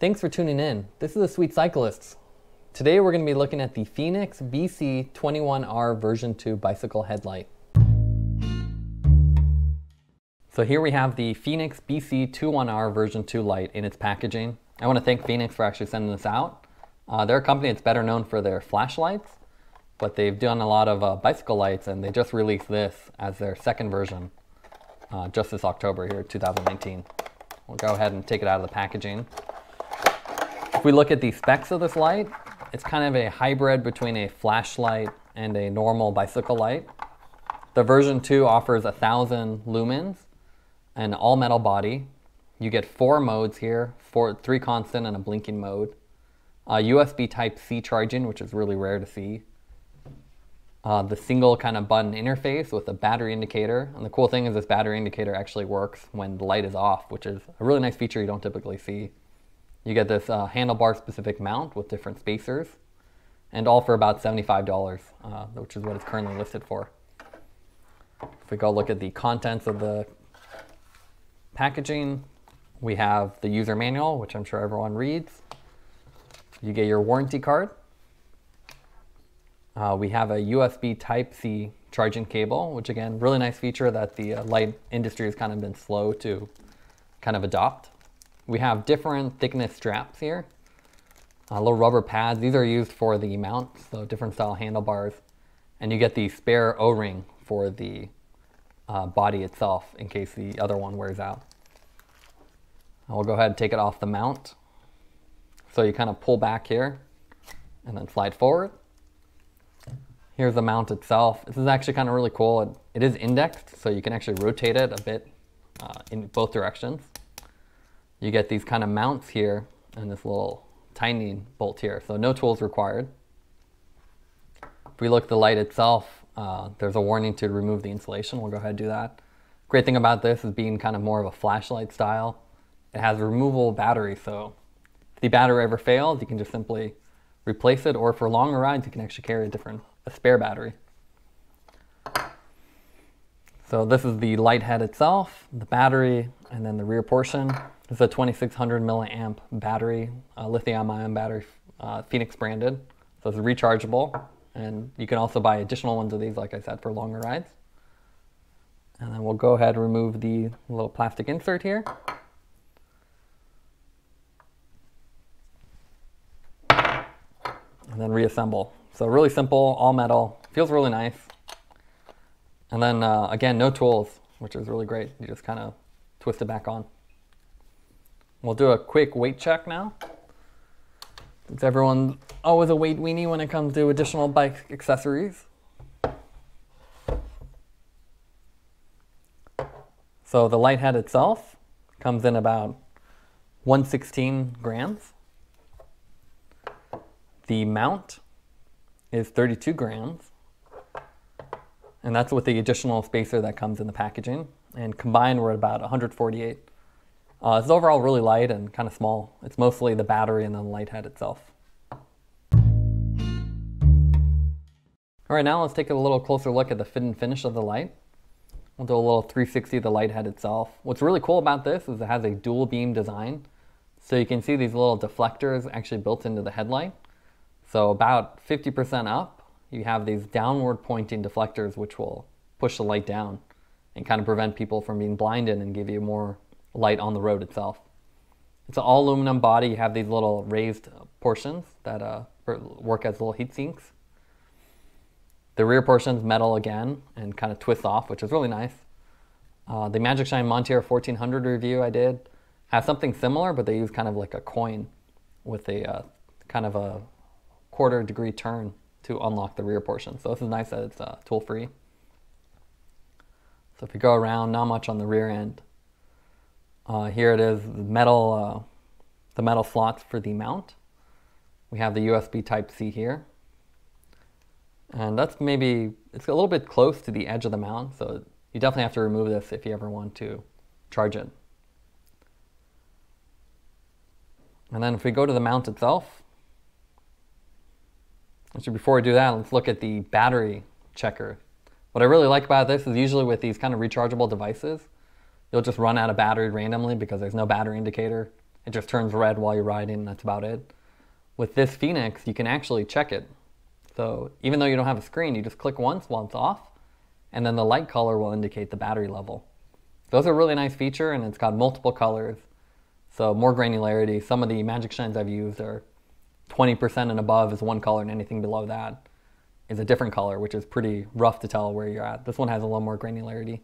Thanks for tuning in. This is the Sweet Cyclists. Today we're going to be looking at the Fenix BC21R V2.0 bicycle headlight. So here we have the Fenix BC21R V2.0 light in its packaging. I want to thank Fenix for actually sending this out. They're a company that's better known for their flashlights, but they've done a lot of bicycle lights, and they just released this as their second version just this October here, 2019. We'll go ahead and take it out of the packaging. If we look at the specs of this light, it's kind of a hybrid between a flashlight and a normal bicycle light. The version 2 offers 1,000 lumens, an all metal body. You get 4 modes here, 3 constant and a blinking mode. USB Type-C charging, which is really rare to see. The single kind of button interface with a battery indicator. And the cool thing is this battery indicator actually works when the light is off, which is a really nice feature you don't typically see. You get this handlebar specific mount with different spacers, and all for about $75, which is what it's currently listed for. If we go look at the contents of the packaging, we have the user manual, which I'm sure everyone reads. You get your warranty card. We have a USB Type-C charging cable, which again, really nice feature that the light industry has kind of been slow to kind of adopt. We have different thickness straps here, little rubber pads. These are used for the mount, so different style handlebars. And you get the spare O-ring for the body itself in case the other one wears out. We'll go ahead and take it off the mount. So you kind of pull back here and then slide forward. Here's the mount itself. This is actually kind of really cool. It is indexed, so you can actually rotate it a bit in both directions. You get these kind of mounts here and this little tiny bolt here, so no tools required. If we look at the light itself, there's a warning to remove the insulation. We'll go ahead and do that. Great thing about this is being kind of more of a flashlight style. It has a removable battery, so if the battery ever fails, you can just simply replace it, or for longer rides, you can actually carry a spare battery. So this is the light head itself, the battery, and then the rear portion. This is a 2600 milliamp battery, lithium-ion battery, Fenix branded. So it's rechargeable, and you can also buy additional ones of these, like I said, for longer rides. And then we'll go ahead and remove the little plastic insert here. And then reassemble. So really simple, all metal, feels really nice. And then again, no tools, which is really great. You just kind of twist it back on. We'll do a quick weight check now. Since everyone's always a weight weenie when it comes to additional bike accessories. So the light head itself comes in about 116 grams. The mount is 32 grams. And that's with the additional spacer that comes in the packaging. And combined, we're at about 148. It's overall really light and kind of small. It's mostly the battery and then the light head itself. All right, now let's take a little closer look at the fit and finish of the light. We'll do a little 360 of the light head itself. What's really cool about this is it has a dual beam design. So you can see these little deflectors actually built into the headlight. So about 50% up, you have these downward pointing deflectors which will push the light down and kind of prevent people from being blinded and give you more light on the road itself. It's an all aluminum body. You have these little raised portions that work as little heat sinks. The rear portion is metal again and kind of twists off, which is really nice. The Magic Shine Montier 1400 review I did has something similar, but they use kind of like a coin with a kind of a 1/4 degree turn to unlock the rear portion. So this is nice that it's tool free. So if you go around, not much on the rear end. Here it is, the metal slots for the mount. We have the USB Type-C here. And that's it's a little bit close to the edge of the mount, so you definitely have to remove this if you ever want to charge it. And then if we go to the mount itself, actually before we do that, let's look at the battery checker. What I really like about this is usually with these kind of rechargeable devices, you'll just run out of battery randomly because there's no battery indicator. It just turns red while you're riding, and that's about it. With this Fenix, you can actually check it. So even though you don't have a screen, you just click once while it's off, and then the light color will indicate the battery level. Those are a really nice feature, and it's got multiple colors, so more granularity. Some of the Magic Shines I've used are 20% and above is one color, and anything below that is a different color, which is pretty rough to tell where you're at. This one has a little more granularity.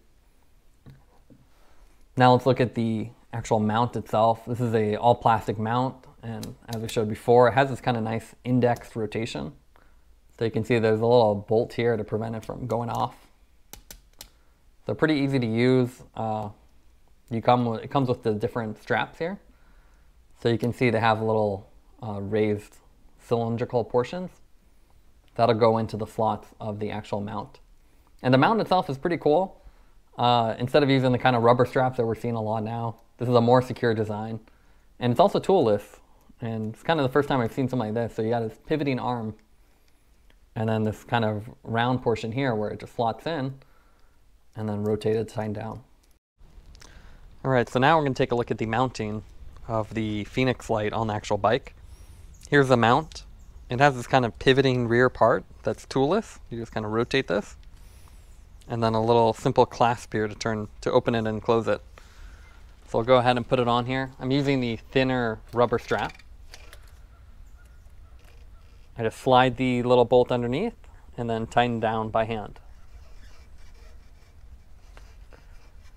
Now let's look at the actual mount itself. This is a all plastic mount, and as we showed before, it has this kind of nice indexed rotation. So you can see there's a little bolt here to prevent it from going off. So pretty easy to use. It comes with the different straps here. So you can see they have little raised cylindrical portions. That'll go into the slots of the actual mount. And the mount itself is pretty cool. Instead of using the kind of rubber straps that we're seeing a lot now, this is a more secure design. And it's also toolless. And it's kind of the first time I've seen something like this. So you got this pivoting arm, and then this kind of round portion here where it just slots in, and then rotated, tighten down. All right, so now we're going to take a look at the mounting of the Fenix light on the actual bike. Here's the mount. It has this kind of pivoting rear part that's toolless. You just kind of rotate this, and then a little simple clasp here to open it and close it. So I'll go ahead and put it on here. I'm using the thinner rubber strap. I just slide the little bolt underneath and then tighten down by hand.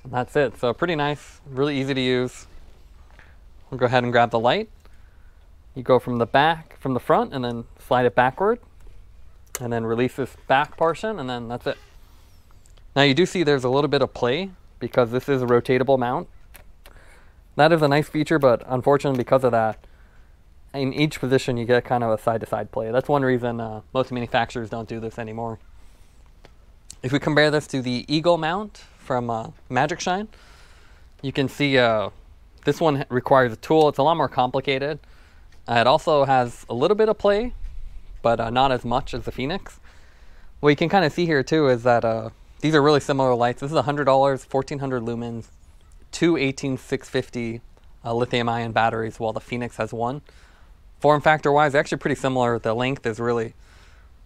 And that's it. So pretty nice, really easy to use. We'll go ahead and grab the light. You go from the back, from the front, and then slide it backward, and then release this back portion, and then that's it. Now you do see there's a little bit of play because this is a rotatable mount. That is a nice feature, but unfortunately because of that, in each position you get kind of a side-to-side play. That's one reason most manufacturers don't do this anymore. If we compare this to the Eagle mount from Magic Shine, you can see this one requires a tool. It's a lot more complicated. It also has a little bit of play, but not as much as the Fenix. What you can kind of see here too is that these are really similar lights. This is $100, 1400 lumens, two 18650 lithium-ion batteries, while the Fenix has one. Form factor wise, actually pretty similar. The length is really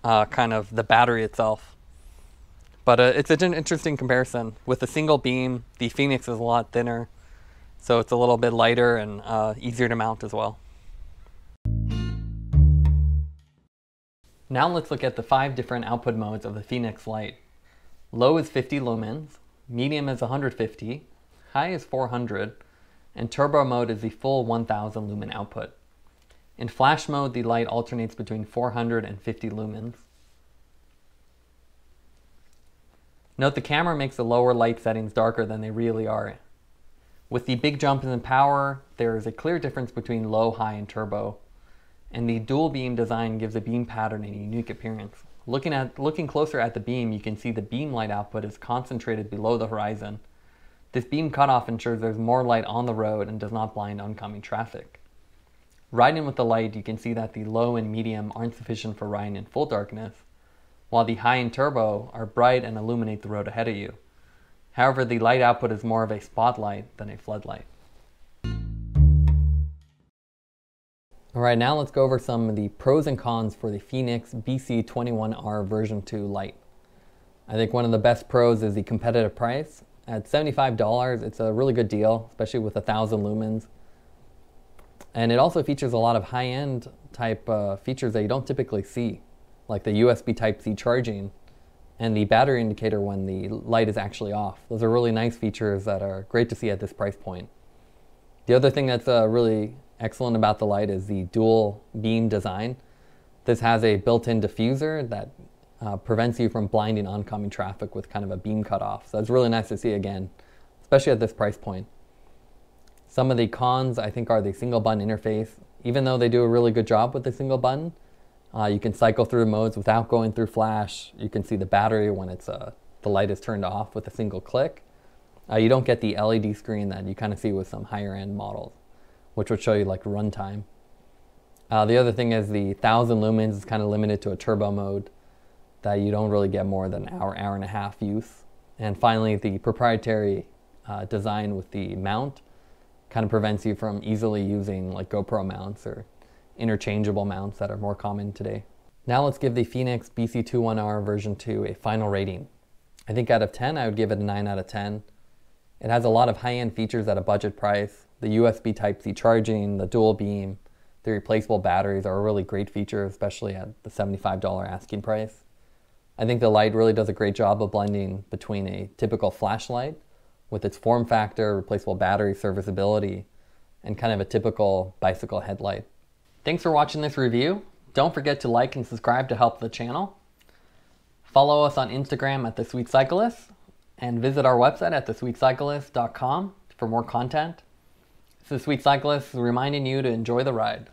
kind of the battery itself. But it's an interesting comparison. With a single beam, the Fenix is a lot thinner, so it's a little bit lighter and easier to mount as well. Now let's look at the 5 different output modes of the Fenix light. Low is 50 lumens, medium is 150, high is 400, and turbo mode is the full 1000 lumen output. In flash mode, the light alternates between 400 and 50 lumens. Note the camera makes the lower light settings darker than they really are. With the big jumps in power, there is a clear difference between low, high, and turbo. And the dual beam design gives a beam pattern a unique appearance. Looking closer at the beam, you can see the beam light output is concentrated below the horizon. This beam cutoff ensures there's more light on the road and does not blind oncoming traffic. Riding with the light, you can see that the low and medium aren't sufficient for riding in full darkness, while the high and turbo are bright and illuminate the road ahead of you. However, the light output is more of a spotlight than a floodlight. Alright, now let's go over some of the pros and cons for the Fenix BC21R version 2 light. I think one of the best pros is the competitive price. At $75, it's a really good deal, especially with 1000 lumens. And it also features a lot of high-end type features that you don't typically see, like the USB Type-C charging and the battery indicator when the light is actually off. Those are really nice features that are great to see at this price point. The other thing that's really excellent about the light is the dual beam design. This has a built-in diffuser that prevents you from blinding oncoming traffic with kind of a beam cutoff. So it's really nice to see again, especially at this price point. Some of the cons, I think, are the single button interface. Even though they do a really good job with the single button, you can cycle through modes without going through flash. You can see the battery when it's the light is turned off with a single click. You don't get the LED screen that you kind of see with some higher end models, which would show you like runtime. The other thing is the 1000 lumens is kind of limited to a turbo mode that you don't really get more than an hour, hour and a half use. And finally, the proprietary design with the mount kind of prevents you from easily using like GoPro mounts or interchangeable mounts that are more common today. Now let's give the Fenix BC21R version 2 a final rating. I think out of 10, I would give it a 9 out of 10. It has a lot of high-end features at a budget price. The USB Type-C charging, the dual beam, the replaceable batteries are a really great feature, especially at the $75 asking price. I think the light really does a great job of blending between a typical flashlight with its form factor, replaceable battery, serviceability, and kind of a typical bicycle headlight. Thanks for watching this review. Don't forget to like and subscribe to help the channel. Follow us on Instagram at The Sweet Cyclists, and visit our website at thesweetcyclists.com for more content. This is Sweet Cyclists reminding you to enjoy the ride.